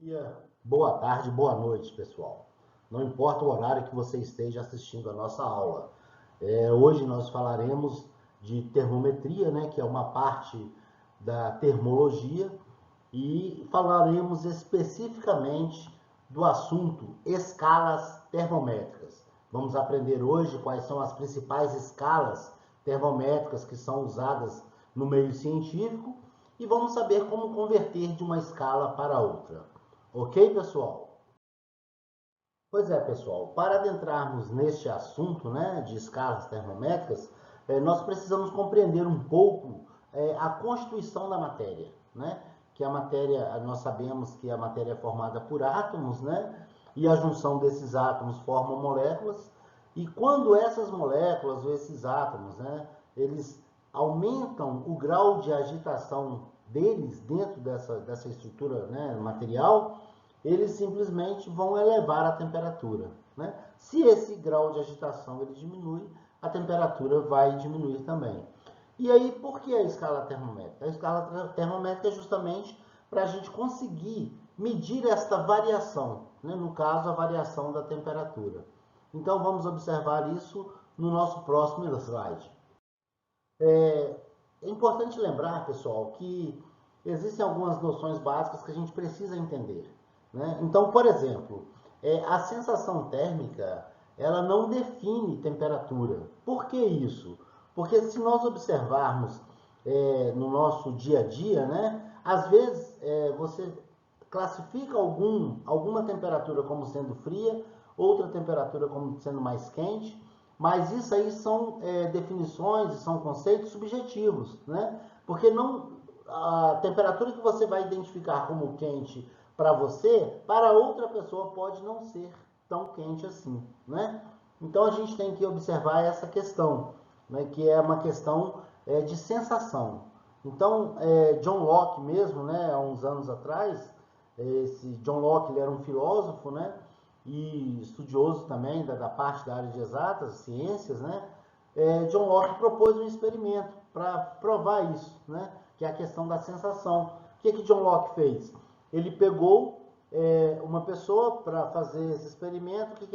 Dia, boa tarde, boa noite, pessoal. Não importa o horário que você esteja assistindo a nossa aula. Hoje nós falaremos de termometria, né, que é uma parte da termologia, e falaremos especificamente do assunto escalas termométricas. Vamos aprender hoje quais são as principais escalas termométricas que são usadas no meio científico e vamos saber como converter de uma escala para outra. Ok, pessoal? Pois é, pessoal, para adentrarmos neste assunto, né, de escalas termométricas, nós precisamos compreender um pouco a constituição da matéria, né? Que a matéria, nós sabemos que a matéria é formada por átomos, né? E a junção desses átomos formam moléculas, e quando essas moléculas ou esses átomos, né, eles aumentam o grau de agitação deles dentro dessa estrutura, né, material, eles simplesmente vão elevar a temperatura, né? Se esse grau de agitação ele diminui, a temperatura vai diminuir também. E aí, por que a escala termométrica? A escala termométrica é justamente para a gente conseguir medir esta variação, né? No caso, a variação da temperatura. Então, vamos observar isso no nosso próximo slide. É importante lembrar, pessoal, que existem algumas noções básicas que a gente precisa entender, né? Então, por exemplo, a sensação térmica, ela não define temperatura. Por que isso? Porque se nós observarmos no nosso dia a dia, né, às vezes você classifica alguma temperatura como sendo fria, outra temperatura como sendo mais quente, mas isso aí são definições e são conceitos subjetivos, né? Porque não, a temperatura que você vai identificar como quente para você, para outra pessoa pode não ser tão quente assim, né? Então a gente tem que observar essa questão, né, que é uma questão de sensação. Então, John Locke mesmo, né, há uns anos atrás, esse John Locke ele era um filósofo, né, e estudioso também da parte da área de exatas, ciências, né, John Locke propôs um experimento para provar isso, né, que é a questão da sensação. O que John Locke fez? Ele pegou uma pessoa para fazer esse experimento, o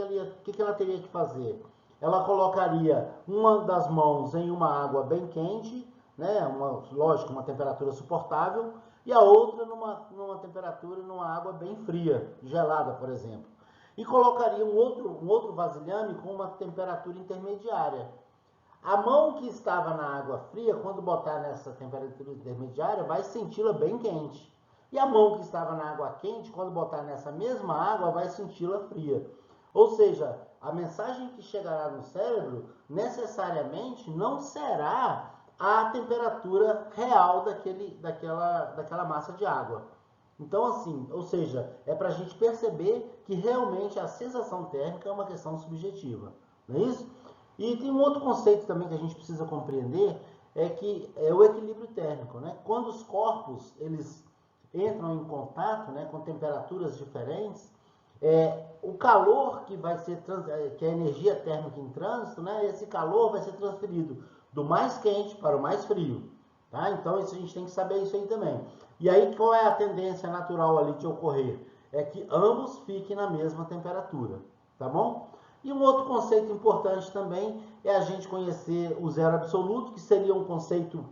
que ela teria que fazer? Ela colocaria uma das mãos em uma água bem quente, né, lógico, uma temperatura suportável, e a outra numa temperatura, numa água bem fria, gelada, por exemplo. E colocaria um outro vasilhame com uma temperatura intermediária. A mão que estava na água fria, quando botar nessa temperatura intermediária, vai senti-la bem quente. E a mão que estava na água quente, quando botar nessa mesma água, vai senti-la fria. Ou seja, a mensagem que chegará no cérebro necessariamente não será a temperatura real daquela massa de água. Então, assim, ou seja, é para a gente perceber que realmente a sensação térmica é uma questão subjetiva, não é isso? E tem um outro conceito também que a gente precisa compreender, é que é o equilíbrio térmico, né? Quando os corpos eles entram em contato, né, com temperaturas diferentes, o calor que vai ser que é a energia térmica em trânsito, né? Esse calor vai ser transferido do mais quente para o mais frio, tá? Então isso a gente tem que saber isso aí também. E aí qual é a tendência natural ali de ocorrer? É que ambos fiquem na mesma temperatura, tá bom? E um outro conceito importante também é a gente conhecer o zero absoluto, que seria um conceito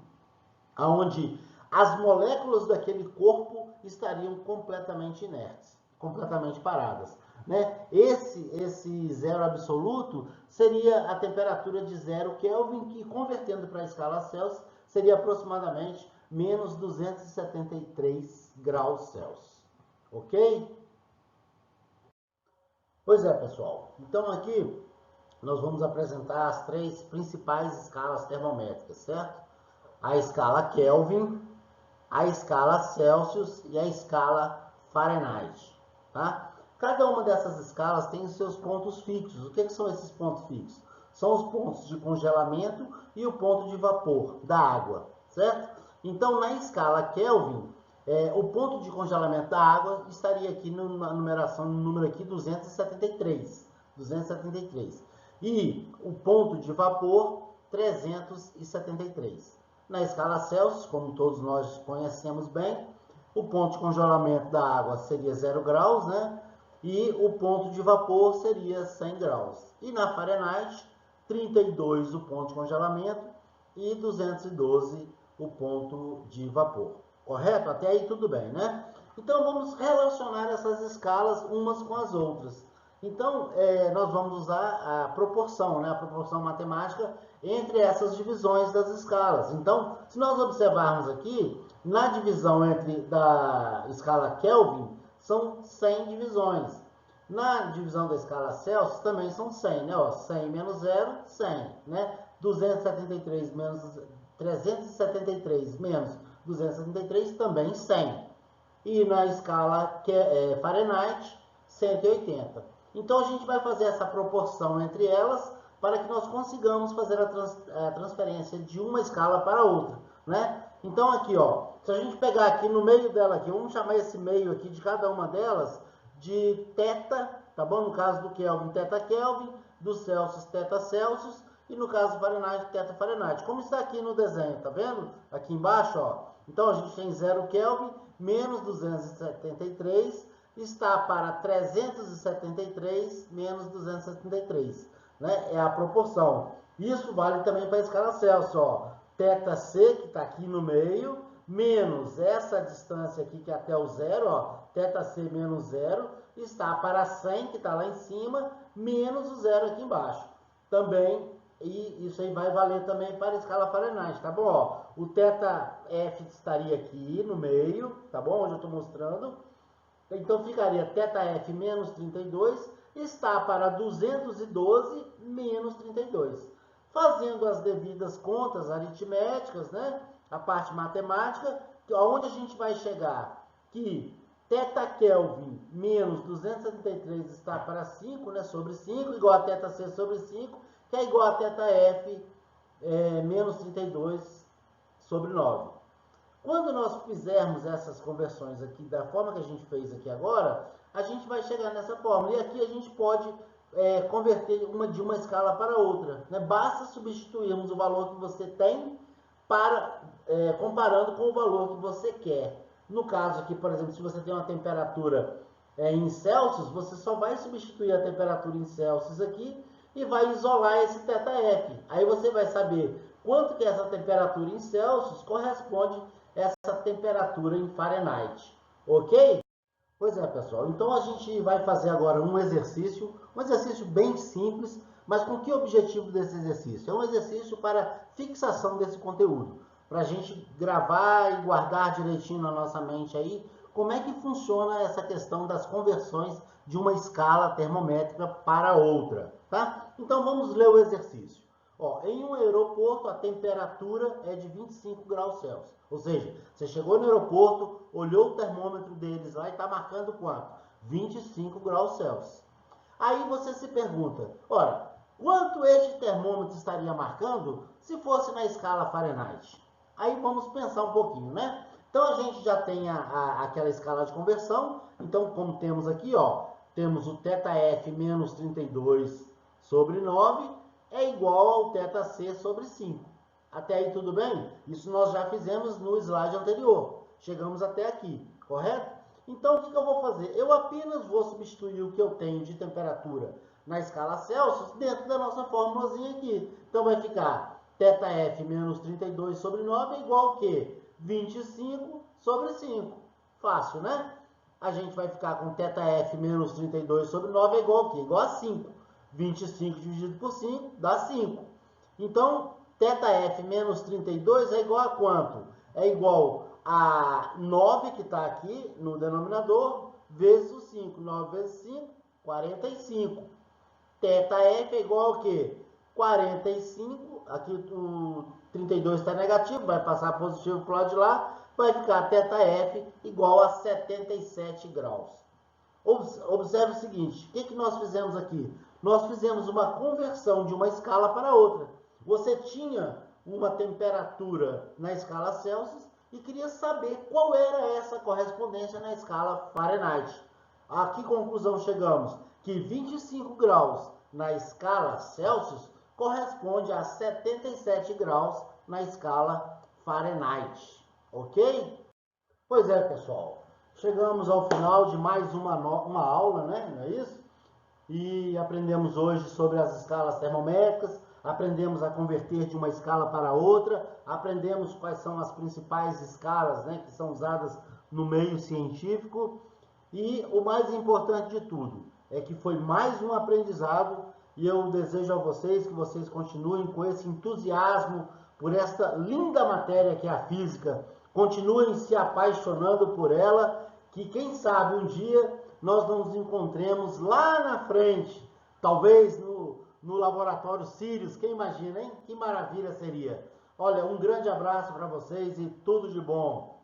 onde as moléculas daquele corpo estariam completamente inertes, completamente paradas, né? Esse zero absoluto seria a temperatura de 0 Kelvin, que convertendo para a escala Celsius seria aproximadamente menos 273 graus Celsius, ok? Pois é, pessoal. Então aqui nós vamos apresentar as três principais escalas termométricas, certo? A escala Kelvin, a escala Celsius e a escala Fahrenheit, tá? Cada uma dessas escalas tem os seus pontos fixos. O que são esses pontos fixos? São os pontos de congelamento e o ponto de vapor da água, certo? Então, na escala Kelvin, o ponto de congelamento da água estaria aqui na numeração, no número aqui 273. 273. E o ponto de vapor 373. Na escala Celsius, como todos nós conhecemos bem, O ponto de congelamento da água seria 0 graus, né? E o ponto de vapor seria 100 graus. E na Fahrenheit, 32 o ponto de congelamento e 212 o ponto de vapor. Correto? Até aí tudo bem, né? Então vamos relacionar essas escalas umas com as outras. Então nós vamos usar a proporção, né? A proporção matemática entre essas divisões das escalas. Então, se nós observarmos aqui, na divisão da escala Kelvin, são 100 divisões. Na divisão da escala Celsius também são 100, né? Ó, 100 menos 0, 100, né? 273 menos 373 menos 273 também 100. E na escala Fahrenheit, 180. Então a gente vai fazer essa proporção entre elas para que nós consigamos fazer a transferência de uma escala para outra, né? Então aqui, ó, se a gente pegar aqui no meio dela aqui, vamos chamar esse meio aqui de cada uma delas de θ, tá bom? No caso do Kelvin, θ Kelvin, do Celsius, θ Celsius, e no caso do Fahrenheit, θ Fahrenheit. Como está aqui no desenho, tá vendo? Aqui embaixo, ó. Então a gente tem 0 Kelvin menos 273 está para 373 menos 273, né? É a proporção. Isso vale também para a escala Celsius, ó. θc, que está aqui no meio, menos essa distância aqui, que é até o zero, ó, θc menos zero, está para 100, que está lá em cima, menos o zero aqui embaixo. Também, e isso aí vai valer também para a escala Fahrenheit, tá bom? Ó, o θf estaria aqui no meio, tá bom? Onde eu estou mostrando. Então, ficaria θf menos 32, está para 212 menos 32. Fazendo as devidas contas aritméticas, né? A parte matemática, onde a gente vai chegar? Que θ Kelvin menos 273 está para 5, né? Sobre 5, igual a θc sobre 5, que é igual a θf menos 32 sobre 9. Quando nós fizermos essas conversões aqui da forma que a gente fez aqui agora, a gente vai chegar nessa fórmula. E aqui a gente pode converter de uma escala para outra, né? Basta substituirmos o valor que você tem comparando com o valor que você quer. No caso aqui, por exemplo, se você tem uma temperatura em Celsius, você só vai substituir a temperatura em Celsius aqui e vai isolar esse θf. Aí você vai saber quanto que essa temperatura em Celsius corresponde a essa temperatura em Fahrenheit. Ok? Pois é, pessoal. Então a gente vai fazer agora um exercício bem simples, mas com que objetivo desse exercício? É um exercício para fixação desse conteúdo, para a gente gravar e guardar direitinho na nossa mente aí como é que funciona essa questão das conversões de uma escala termométrica para outra, tá? Então vamos ler o exercício. Ó, em um aeroporto a temperatura é de 25 graus Celsius. Ou seja, você chegou no aeroporto, olhou o termômetro deles lá e está marcando quanto? 25 graus Celsius. Aí você se pergunta, ora, quanto este termômetro estaria marcando se fosse na escala Fahrenheit? Aí vamos pensar um pouquinho, né? Então a gente já tem aquela escala de conversão. Então, como temos aqui, ó, temos o θf menos 32 sobre 9 é igual ao θc sobre 5. Até aí tudo bem? Isso nós já fizemos no slide anterior. Chegamos até aqui, correto? Então, o que eu vou fazer? Eu apenas vou substituir o que eu tenho de temperatura na escala Celsius dentro da nossa formulazinha aqui. Então, vai ficar θf menos 32 sobre 9 é igual ao quê? 25 sobre 5. Fácil, né? A gente vai ficar com θf menos 32 sobre 9 é igual ao quê? Igual a 5. 25 dividido por 5 dá 5. Então, θf menos 32 é igual a quanto? É igual a 9, que está aqui no denominador, vezes o 5. 9 vezes 5, 45. θf é igual ao quê? 45, aqui o 32 está negativo, vai passar positivo para o lado de lá, vai ficar θf igual a 77 graus. Observe o seguinte, o que nós fizemos aqui? Nós fizemos uma conversão de uma escala para outra. Você tinha uma temperatura na escala Celsius e queria saber qual era essa correspondência na escala Fahrenheit. A que conclusão chegamos? Que 25 graus na escala Celsius corresponde a 77 graus na escala Fahrenheit. Ok? Pois é, pessoal. Chegamos ao final de mais uma aula, né? Não é isso? E aprendemos hoje sobre as escalas termométricas, aprendemos a converter de uma escala para outra, aprendemos quais são as principais escalas, né, que são usadas no meio científico. E o mais importante de tudo é que foi mais um aprendizado e eu desejo a vocês que vocês continuem com esse entusiasmo por esta linda matéria que é a física, continuem se apaixonando por ela, que quem sabe um dia nós nos encontremos lá na frente, talvez no laboratório Sirius, quem imagina, hein? Que maravilha seria. Olha, um grande abraço para vocês e tudo de bom.